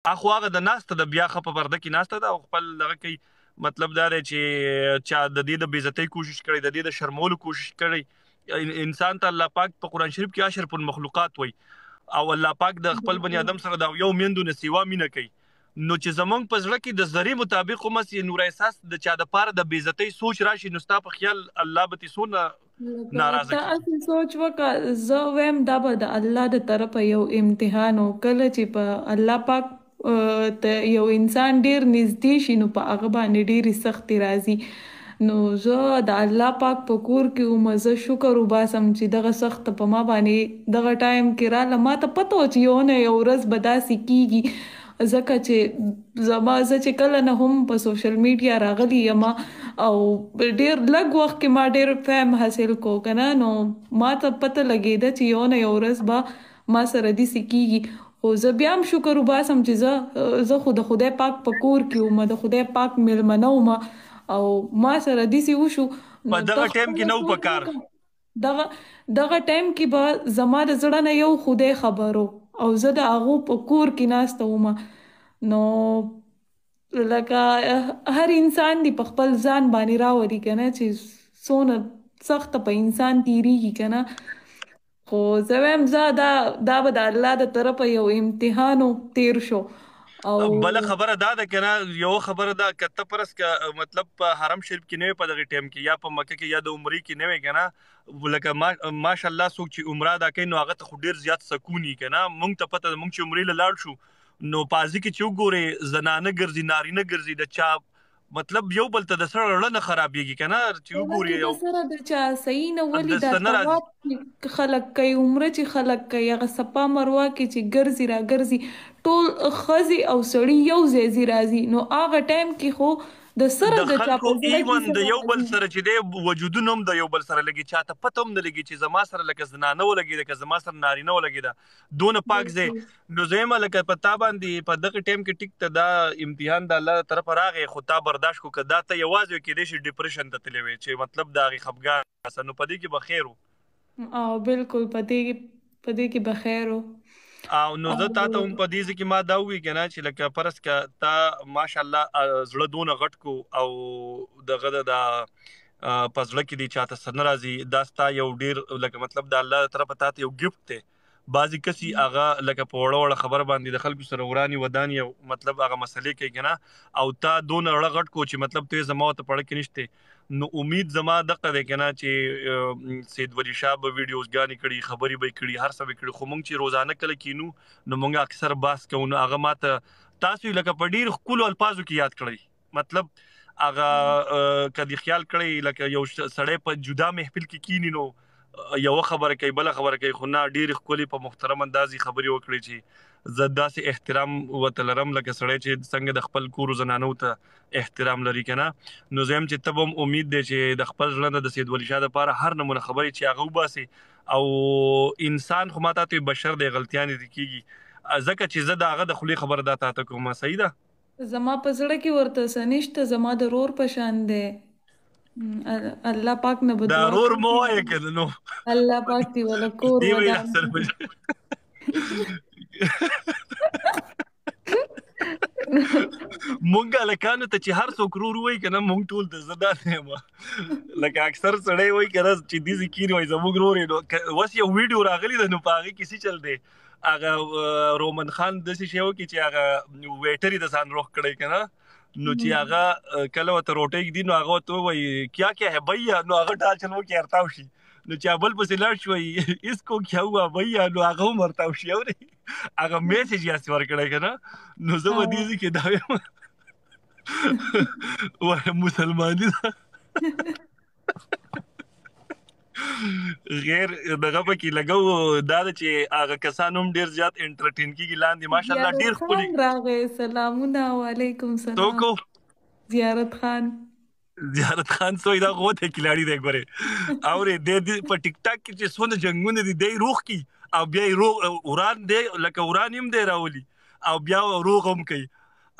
اخو هغه د ناسته د بیا خپ پرده کې ناسته ده او خپل دغه کوي. مطلب دا دی چې چا د دې د بیزتی کوشش کړي، د دې د شرمولو کوشش کړي. انسان ته الله پاک په قران شریف کې اشرف المخلوقات وایي او الله پاک د خپل بنی ادم سره د یو میندو نسیوا مینه کوي. نو چې زمونږ په زړه کې د ذری مطابق هم سي نور احساس د چا د پاره د بیزتی سوچ راشي، نو ستا په خیال الله به تاسو ناراضه ته کی. اصل سوچ وکړه، زه وایم دا به د الله د طرفه یو امتحان و. کله چې په الله پاک ته یو انسان ډیر نږدې شي نو په هغه باندې ډیرې سختې راځي. نو زه د الله پاک په کور کې وم، زه شکر وباسم چې دغه سخت په ما باندې دغه ټایم کې راله. ما ته پته و چې یو نه یو ورځ به داسې کیږي، ځکه چې زه چې کله نه هم په سوشل میډیا راغلی یم او ډیر لږ وخت کې ما ډیر فهم حاصل کو کنه، نو ما ته پته لګیده چې یو نه یو ورځ به ما سره داسې کیږي. خو زه بیا هم شکر وباسم چې زه خو د خدای پاک په کور کې وم، د خدای پاک میلمنه وم او ما سره داسې وشو. په نو دغه ته ټیم کې خپله نو سوچ پکار. وکړه، دغه ټایم کې به زما د زړه نه یو خدای خبرو او زه د هغو په کور کې ناسته وم. نو لکه هر انسان دی په خپل ځان باندې راولي کنه چې څونه سخت په انسان تیریږي کنه. خو زه وایم دا به د الله د طرفه یو امتحان تیر شو. او بل خبره دا ده کنه، یو خبره دا کته پرس ک مطلب په حرم شریف کې نه په دغه ټیم کې یا په مکه کې یا د عمرې کې نه وي کنه، لکه ماشاءالله څوک چې عمره دا کوي نو هغه ته ډیر زیات سکونی کنه. مونږ ته پته مونږ چې عمرې لاړ شو نو پازي کې چې وګوره زنانه ګرځي نارینه ګرځي د چا مطلب یو بل ته د سره لړنه خرابېږي کنه چې وګوري د یو سره د چا صحیح نه ولي د دا سنه راځي. طواف چې خلق کوي، عمره چې خلق کوي، هغه صفا مروه کې چې ګرځي را ګرځي ټول خزي او سړی یو ځای راځي. نو هغه ټایم کې خو د سره د د چا خلکو په زړه ایون کې د یو بل څه سره چې دی وجودونه هم د یو بل سره لګي، چاته پته هم نه لګي چې زما سره لکه زنانه ولګي ده که زما سره نارینه ولګي ده دونه پاک ځای. بالکل. نو زما لکه پتا باندې په دغه ټیم کې ټیک ته دا امتحان د الله طرف راغی خو تا برداشت کو کدا ته یوازې کې دې شي ډیپریشن ته تللی وي چې مطلب دا غي خفګان نو پدې کې بخیر او بالکل پدې کې بخیر و. او نو زه تا ته هم او په دې ځکه ما دا وی کنه چې لکه پرس کا تا ماشاءالله زړه دونه غټ کو او دغه د پزړه کې دی چاته سن راځي دا ستا یو ډیر لکه مطلب د الله طرف ته یو گیفت ته بازي کسي اغه لکه په وړه خبر باندې د خلکو سره وراني وداني مطلب اغه مسلې کوي کنه او تا دونه غټ کو چې مطلب ته زما ته پړ کې نشته. نو امید زما دغه ده کنه چې سید ولی شاه به ویډیوز غانې کړي خبري به کړي هر څه به کړي خو مونږ چې روزانه کله کینو نو مونږ اکثر باس کوو نو هغه ماته تاسو لکه په ډیر خپل الفاظو کې یاد کړی مطلب هغه کدي خیال کړی لکه یو سړی په جدا محفل کې کینی نو یو خبره کوي بل خبره کوي خو نه ډیر خپل په محترم اندازي خبري وکړي چې زدا سي احترام وتلرم لکه سړی چې څنګه د خپل کور زنانو ته احترام لري کنه. نو زم چې تبم امید دی چې د خپل ژوند د سید ولی شاه لپاره هر نمونه خبري چې هغه وباسي او انسان خو ماته ته بشر د غلطیاں دي کیږي ځکه چې زه دغه د خلی خبر داته ته کومه صحیح ده. زما په زړه کې ورته سنشته، زما د رور په شان دی. الله پاک نه دا بدعا رور مو وای کوي، کده نو الله پاک دی ولا کور دی وی ودان سره مونږه لکانو ته چې هر څوک رور وای کنه مونږ ټول د زدا نه ما لکه اکثر سړی وای کنه چې دې ذکر وای زموږ رور نو وس یو ویډیو راغلی د نو پاغي کسی چل دی هغه رومن خان د څه شیو کې چې هغه ویټری د ځان روخ کړی کنه نو چې هغه کله وته روټي دی نو هغه ته وای کیا کیا ہے بھیا نو هغه ډال چلو کې ارتاو شي نو چې بل پسې لاړ شوی اسکو کیا ہوا بھیا نو هغه مرتاو شي او هغه میسج یې سور کړی کنه نو زه ودی کې دا و مسلمانی غیر دغه پکې لګاو دا چې هغه کسانو ډیر زیات انټرټین کیږي لاندې ماشاءالله ډیر خپل راغې. سلامونه وعلیکم سلام. توکو زیارت خان خان سوې دا غوته کلاړي دی ګوره او د په ټیک ټاک کې چې سونه جنگونه دي روح کی او بیا وران دی لکه ورانیم دی راولي او بیا روغ هم کوي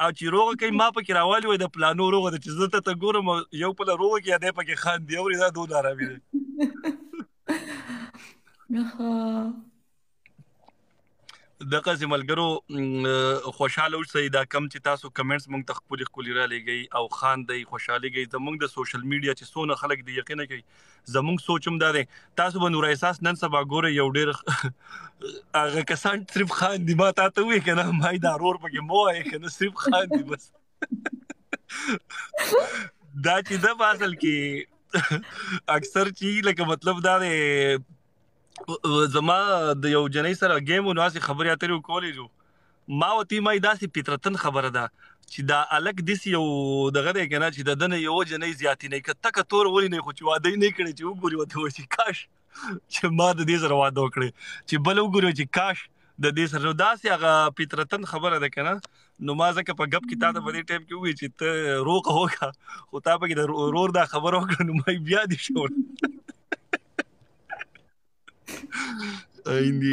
او چې روغ کوي ما پکې راوالي وي د پلانو روغ د چې زه ته ګورم یو په روغ کې دی پکې خان دی او دا دوه عربي دی دغه ملګرو خوشاله اوسئ. دا کم چې تاسو کمنټس مونږ ته خپل را لګي او خان دی خوشاله گئی زمونږ د سوشل میډیا چې سونه خلک دی یقینا کوي زمونږ سوچم دا دی تاسو به نور احساس نن سبا ګوره یو ډیر هغه کسان صرف خان دی ما ته وی کنه ما دا رور پکې مو یې کنه صرف خان دی بس دا چې د اصل کې اکثر چې لکه مطلب دا دی زما د یو جنۍ سره گیم نو اسې خبرې اترې کولې جو ما وتی مې داسې فطرتن خبره ده چې دا الګ دیس یو دغه دی کنه چې د دنه یو جنۍ زیاتی نه کته کتور ولې نه خو چې واده نه کړي چې وګوري وته وشي کاش چې ما د دې سره واده وکړي چې بل وګوري چې کاش د دې سره داسې هغه فطرتن خبره ده کنه نو ما ځکه په غب کې تا ته په دې ټایم کې وی چې ته روغ هوګه خو تا په کې د رور دا خبره وکړه نو ما بیا دي شو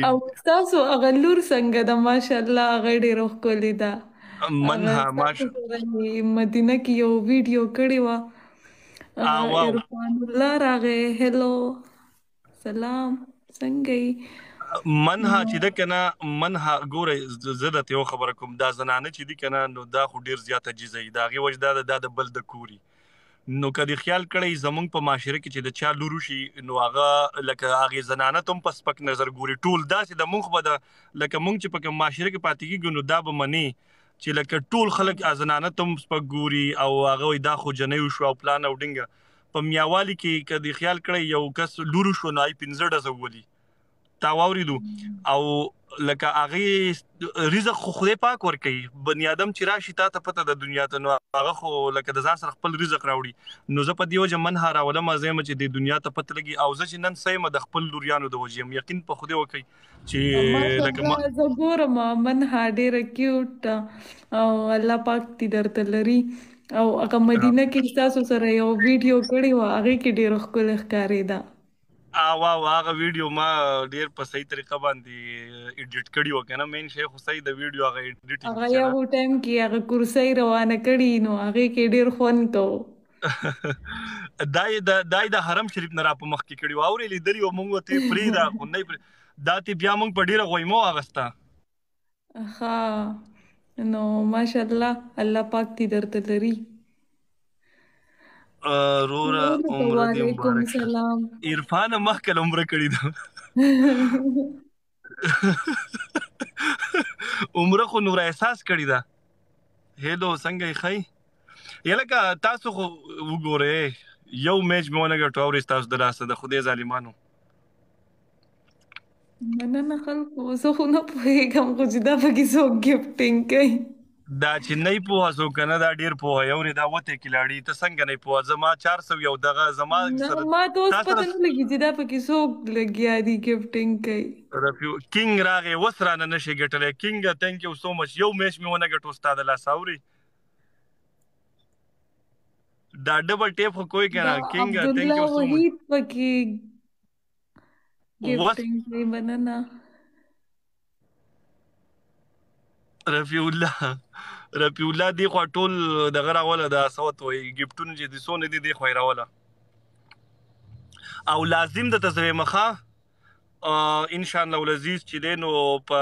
او تاسو هغه لور څنګه ده ماشاءالله هغه ډېره ښکلې ده منها تاسو سره یې مدینه کې یو ویډیو کړې وه عرفان الله راغی هلو سلام څنګه یې منها چې ده کنه منها ګوره زه درته یو خبره کوم دا زنانه چې دي کنه نو دا خو ډېر زیاته عجیزه وي د هغې وجه دا د بل د کوري نو کدی خیال کړی زمونږ په معاشره کې چې د چا لورو شي نو هغه لکه هغې زنانه ته هم په سپک نظر ګوري ټول داسې د مونږ به د لکه مونږ چې په معاشره کې پاتې کېږو نو دا به منې چې لکه ټول خلک زنانه ته هم سپک ګوري او هغه وایي دا خو جنۍ وشو او پلان او ډینګه په میاوالي کې کدی خیال کړی یو کس لورو شو نو 15 ډزه ولي تا واوریدو او لکه هغه رزق خو خدای پاک ورکړي بنی ادم چې راشي تا ته پته د دنیا ته نو هغه خو لکه د ځان سره خپل رزق راوړي نو زه په دې وجه منها راولم زم چې د دنیا ته پته لګي او زه چې نن سیم د خپل لوریانو د وجه یقین په خدای وکي چې لکه زه ګورم منها ډېره کیوټ او الله پاک دې درته لري او هغه مدینه کې تاسو سره یو ویډیو کړی و هغه کې ډېره ښکلې ښکارېده هغه ویډیو ما ډیر په صحیح طریقه باندې ایډیټ کړی و کنه مین شی خو صحیح د ویډیو هغه ایډیټینګ هغه یو ټایم کې هغه کرسۍ روانه کړي نو هغه کې ډیر خوند کو دای د حرم شریف نه را په مخ کې کړي و او لیدلی و مونږ ته پری دا خو نه دا ته بیا مونږ په ډیره غویمو اغستا ها نو ماشاءالله الله پاک دې درته لري رورا عمر دې مبارک عرفان مخکل عمره کړی دا عمره خو نور احساس کړی دا هلو څنګه خی یلکه تاسو خو وګوره یو میچ مې ونه ګټو او تاسو دراسه د خدای ظالمانو مننه خلکو زه خو نه پوهېږم خو چې دا پکې څوک ګفټینګ کوي دا چې نه پوهه څوک کنه دا ډیر پوهه یو دا وته کلاړي ته څنګه نه پوهه زما 400 یو دغه زما سره ما ته اوس پته نه لګي چې دا پکې څوک لګیا دي ګفټینګ کوي رفیو کینګ راغی وسرانه نشي ګټلې کینګ ثانک یو سو مچ یو میچ مې ونه ګټو استاد الله ساوري دا ډبل ټیپ خو کوئی کنه کینګ ثانک یو سو مچ پکې ګفټینګ کوي مننه رفیع الله دی خو ټول دغه راوله د صوت وي گیفټونه چې د سونه دي خو راوله او لازم د تزوی مخه ان شاء الله ولعزیز چې دینو په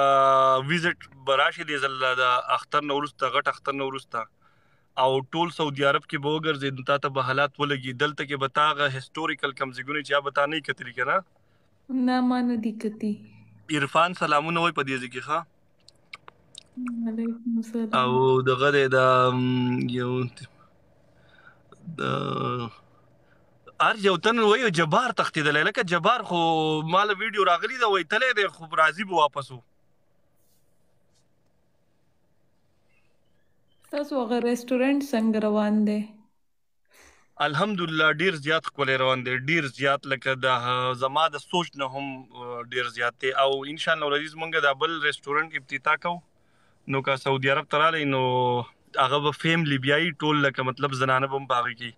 ویزټ براشي دی زله د اختر نورسته غټ اختر نورسته او ټول سعودي عرب کې به وګرځي دتا ته به حالات ولګي دلته کې بتاغه هیستوریکل کمزګونی چې بتا نه کتلی کنه نه مان دي کتی عرفان سلامونه وي په دې ځکه ښه وعلیکم السلام او دغه د یو ار یو تن وایو جبار تختیدل لکه جبار خو مال ویډیو راغلی دا وای تله د خو راضی به واپسو تاسو هغه ریسټورانټ څنګه روان دی الحمدلله ډیر زیات کولې روان دي ډیر زیات لکه د زما د سوچ نه هم ډیر زیات دي او ان شاء الله ولعزیز مونږ د بل ریسټورانټ افتتاح کوو نو کا سعودي عرب تراله نو هغه به فیملی بیاي ټول لکه مطلب زنانه بم باغی کی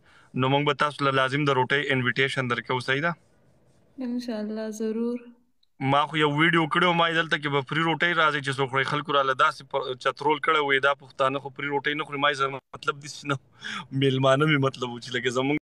نو موږ به تاسو لازم د روټي انویټیشن درکو صحیح ده ان شاء الله ضرور ما خو یو ویډیو کړو ما دلته کې به فری روټي راځي چې څو خړې خلکو را لداسې چترول کړه وې دا پښتانه خو فری روټي نه خوري ما مطلب دې نه میلمانه می مطلب چې لکه زمونږ